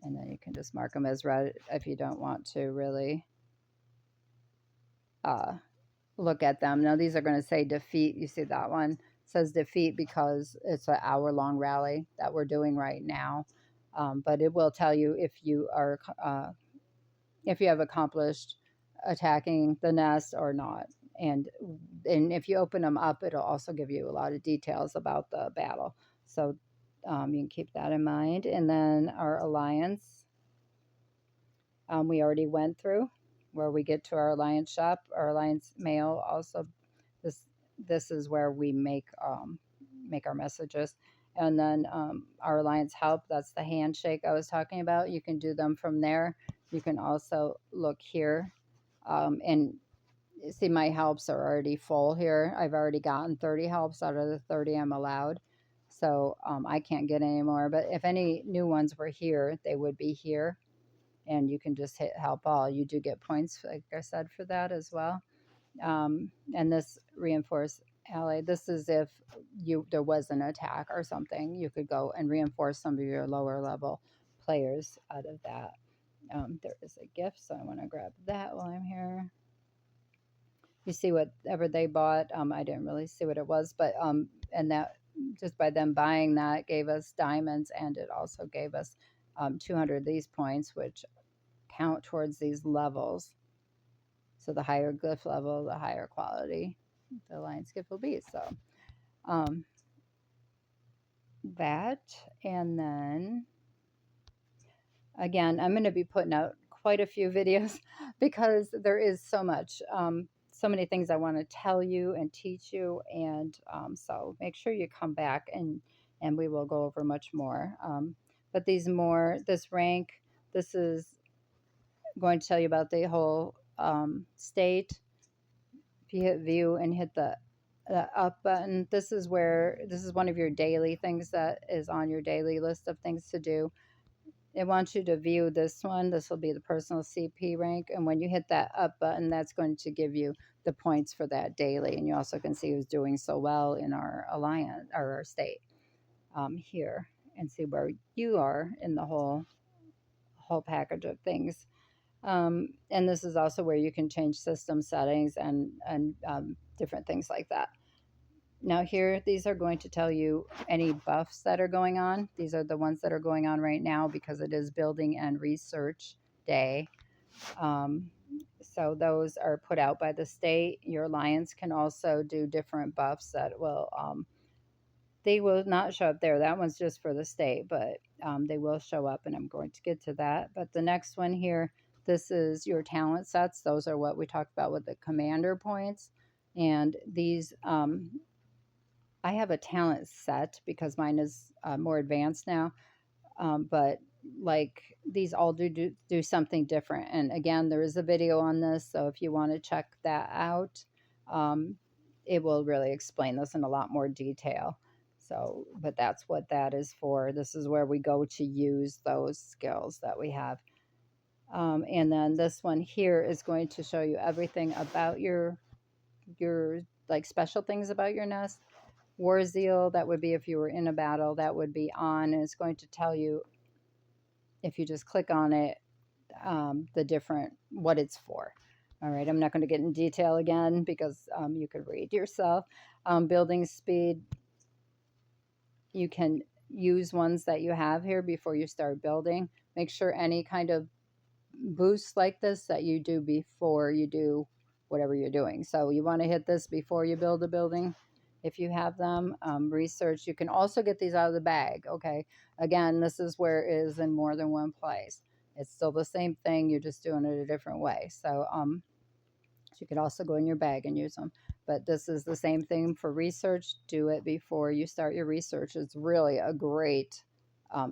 A: and then you can just mark them as read if you don't want to really uh, look at them. Now these are going to say defeat. You see that one it says defeat because it's an hour-long rally that we're doing right now. But it will tell you if you have accomplished attacking the nest or not. And if you open them up, it'll also give you a lot of details about the battle. So you can keep that in mind. And then our alliance, we already went through where we get to our alliance shop. Our alliance mail also, this is where we make our messages. And then our alliance help, that's the handshake I was talking about. You can do them from there. You can also look here and see my helps are already full here. I've already gotten 30 helps out of the 30 I'm allowed. So I can't get any more. But if any new ones were here, they would be here. And you can just hit help all. You do get points, like I said, for that as well. And this reinforce ally, this is if there was an attack or something, you could go and reinforce some of your lower level players out of that. There is a gift, so I want to grab that while I'm here. You see whatever they bought. I didn't really see what it was, but and that just by them buying that gave us diamonds, and it also gave us 200 of these points, which count towards these levels. So the higher glyph level, the higher quality the alliance gift will be. So that, and then again, I'm going to be putting out quite a few videos because there is so much, so many things I want to tell you and teach you. And so make sure you come back and we will go over much more. But this rank, this is going to tell you about the whole state. If you hit view and hit the up button, this is one of your daily things that is on your daily list of things to do. It wants you to view this one. This will be the personal CP rank. And when you hit that up button, that's going to give you the points for that daily. And you also can see who's doing so well in our alliance or our state here, and see where you are in the whole package of things. And this is also where you can change system settings and different things like that. Now here, these are going to tell you any buffs that are going on. These are the ones that are going on right now because it is building and research day. So those are put out by the state. Your alliance can also do different buffs that will, they will not show up there. That one's just for the state, but they will show up, and I'm going to get to that. But the next one here, this is your talent sets. Those are what we talked about with the commander points. And these, I have a talent set because mine is more advanced now. But like these all do something different. And again, there is a video on this. So if you want to check that out, it will really explain this in a lot more detail. So, but that's what that is for. This is where we go to use those skills that we have. And then this one here is going to show you everything about your like special things about your nest. War Zeal, that would be if you were in a battle, that would be on, and it's going to tell you, if you just click on it, the different, what it's for. All right, I'm not going to get in detail again because you could read yourself. Building speed, you can use ones that you have here before you start building. Make sure any kind of boost like this that you do before you do whatever you're doing. So you want to hit this before you build a building if you have them. Research, you can also get these out of the bag. Okay, again, this is where it is in more than one place. It's still the same thing, you're just doing it a different way. So you could also go in your bag and use them. But this is the same thing for research. Do it before you start your research. It's really a great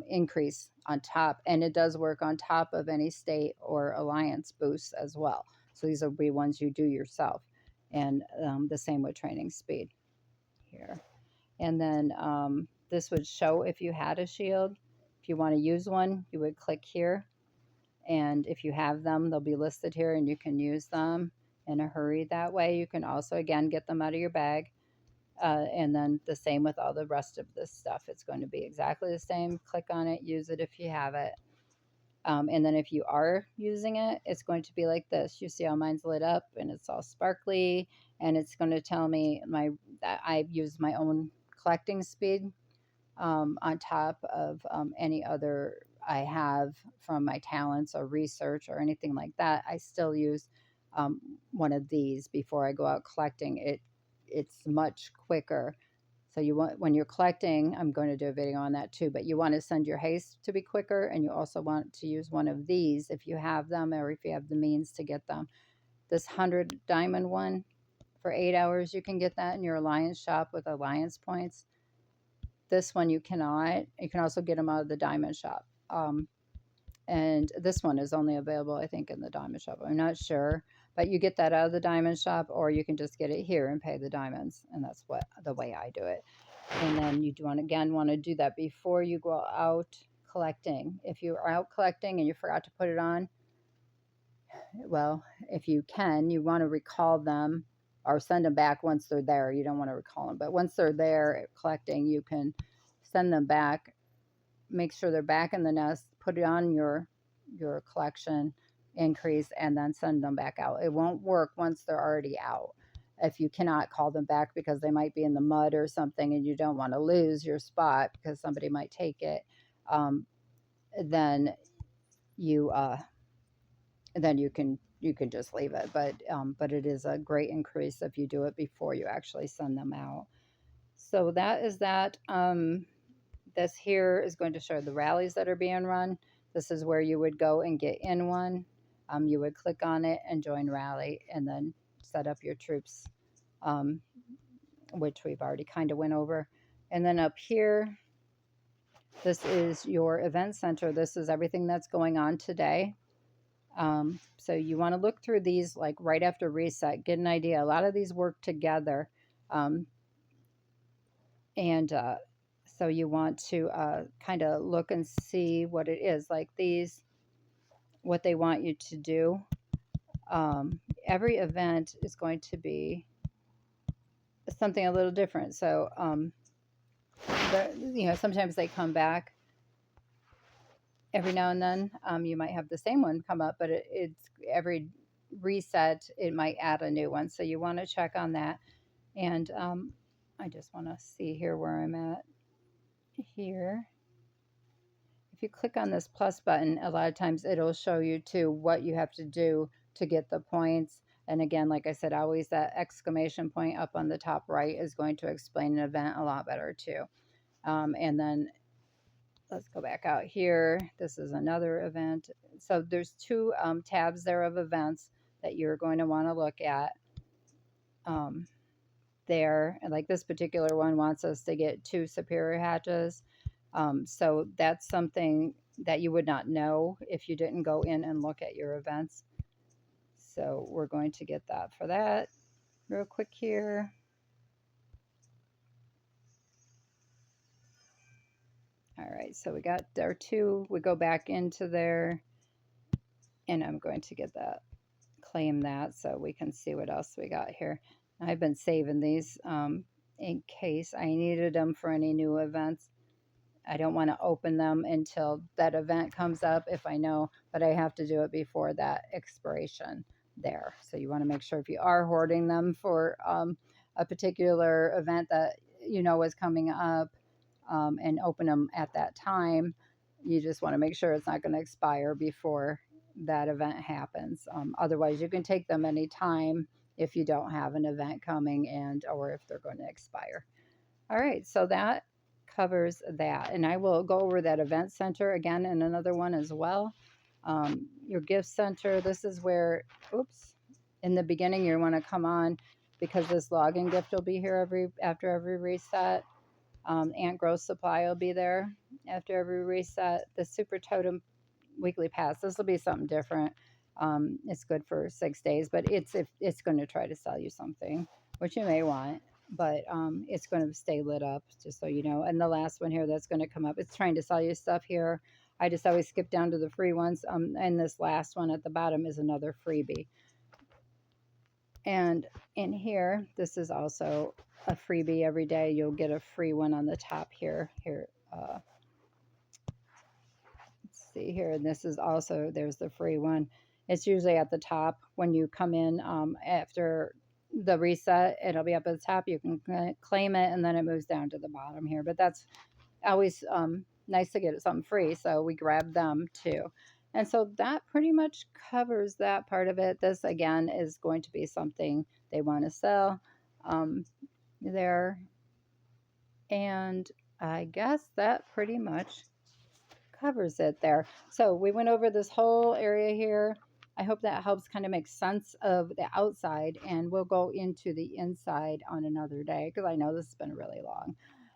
A: increase on top, and it does work on top of any state or alliance boosts as well. So these will be ones you do yourself, and the same with training speed here. And then this would show if you had a shield. If you want to use one, you would click here, And if you have them, they'll be listed here and you can use them in a hurry that way. You can also, again, get them out of your bag. And then the same with all the rest of this stuff. It's going to be exactly the same. Click on it, use it if you have it. And then if you are using it, it's going to be like this. You see how mine's lit up and it's all sparkly, and it's going to tell me that I use my own collecting speed on top of any other I have from my talents or research or anything like that. I still use um, one of these before I go out collecting. It's much quicker. So you want, when you're collecting, I'm going to do a video on that too, but you want to send your haste to be quicker, and you also want to use one of these if you have them or if you have the means to get them. This 100 diamond one for 8 hours, you can get that in your Alliance shop with Alliance points. This one you cannot. You can also get them out of the diamond shop. And this one is only available, I think, in the diamond shop. I'm not sure, but you get that out of the diamond shop, or you can just get it here and pay the diamonds, and that's the way I do it. And then you want to do that before you go out collecting. If you're out collecting and you forgot to put it on, well, if you can, you want to recall them or send them back once they're there. You don't want to recall them, but once they're there collecting, you can send them back. Make sure they're back in the nest, put it on your collection increase, and then send them back out. It won't work once they're already out. If you cannot call them back because they might be in the mud or something and you don't want to lose your spot because somebody might take it, then you you can just leave it. But it is a great increase if you do it before you actually send them out. So that is that. This here is going to show the rallies that are being run. This is where you would go and get in one. You would click on it and join rally, and then set up your troops, which we've already kind of went over. And then up here, this is your event center. This is everything that's going on today. So you want to look through these like right after reset, get an idea. A lot of these work together. And so you want to kind of look and see what it is. Like these, what they want you to do. Every event is going to be something a little different. So, sometimes they come back every now and then. You might have the same one come up, but it's every reset, it might add a new one. So you want to check on that. And I just want to see here where I'm at here. If you click on this plus button, a lot of times it'll show you too what you have to do to get the points. And again, like I said, always that exclamation point up on the top right is going to explain an event a lot better too. And then let's go back out here. This is another event. So there's two tabs there of events that you're going to want to look at there. And like this particular one wants us to get 2 superior hatches. So that's something that you would not know if you didn't go in and look at your events. So we're going to get that for that real quick here. All right, so we got our 2. We go back into there, and I'm going to get that, claim that, so we can see what else we got here. I've been saving these in case I needed them for any new events. I don't want to open them until that event comes up if I know, but I have to do it before that expiration there. So you want to make sure if you are hoarding them for a particular event that you know is coming up and open them at that time, you just want to make sure it's not going to expire before that event happens. Otherwise, you can take them anytime if you don't have an event coming or if they're going to expire. All right, so that covers that, and I will go over that event center again in another one as well. Your gift center, this is where, in the beginning you want to come on because this login gift will be here after every reset. Ant Growth Supply will be there after every reset. The Super Totem weekly pass, this will be something different. It's good for 6 days, but it's going to try to sell you something, which you may want, but it's going to stay lit up, just so you know. And the last one here that's going to come up, it's trying to sell you stuff here. I just always skip down to the free ones. And this last one at the bottom is another freebie. And in here, this is also a freebie every day. You'll get a free one on the top here. Let's see here. And this is also, there's the free one. It's usually at the top when you come in after the reset. It'll be up at the top. You can claim it, and then it moves down to the bottom here. But that's always nice to get something free. So we grab them too. And so that pretty much covers that part of it. This again is going to be something they want to sell there. And I guess that pretty much covers it there. So we went over this whole area here. I hope that helps kind of make sense of the outside, and we'll go into the inside on another day because I know this has been really long.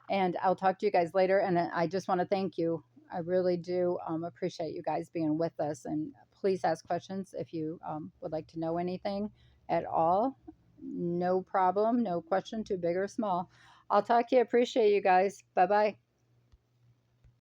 A: And I'll talk to you guys later. And I just want to thank you. I really do appreciate you guys being with us. And please ask questions if you would like to know anything at all. No problem. No question too big or small. I'll talk to you. Appreciate you guys. Bye bye.